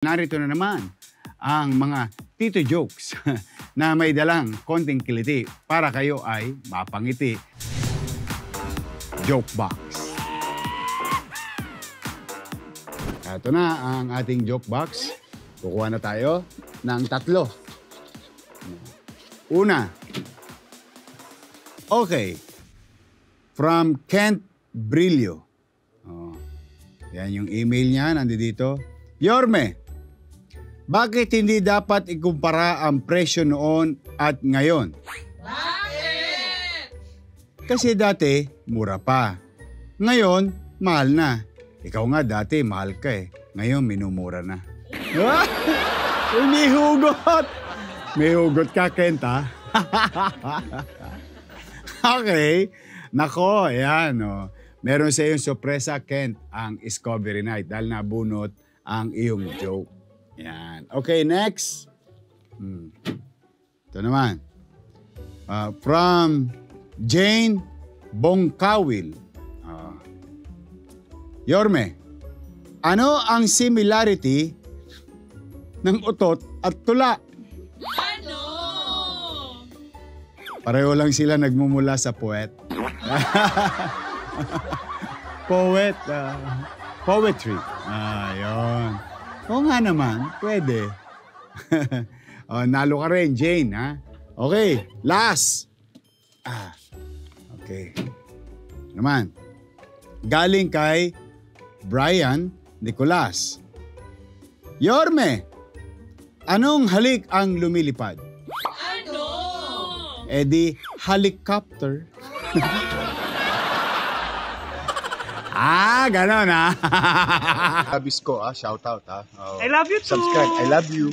Narito na naman ang mga tito jokes na may dalang konting kiliti para kayo ay mapangiti. Joke box. Ito na ang ating joke box. Kukuha na tayo ng 3. Una. Okay. From Kent Brillo. Oh. Yan yung email niya, nandito. Yorme, bakit hindi dapat ikumpara ang presyo noon at ngayon? Bakit? Kasi dati, mura pa. Ngayon, mahal na. Ikaw nga dati, mahal ka eh. Ngayon, minumura na. May hugot! May hugot ka, Kent, ha? Okay. Nako, ayan, oh. Meron sa iyong sorpresa, Kent, ang Discovery Night dahil nabunot ang iyong joke. Yan. Okay, next. Ito naman. From Jane Bongkawil. Yorme, ano ang similarity ng utot at tula? Ano? Pareho lang sila nagmumula sa puwet. Poetry. Yun. Oo nga naman, pwede. Nalo ka rin, Jane, ha? Okay, last. Okay. Naman. Galing kay Brian Nicolas. Yorme, anong halik ang lumilipad? Ano? Di helicopter. Ganon, ha? Abis ko, shout out, ha? I love you too. Subscribe, I love you.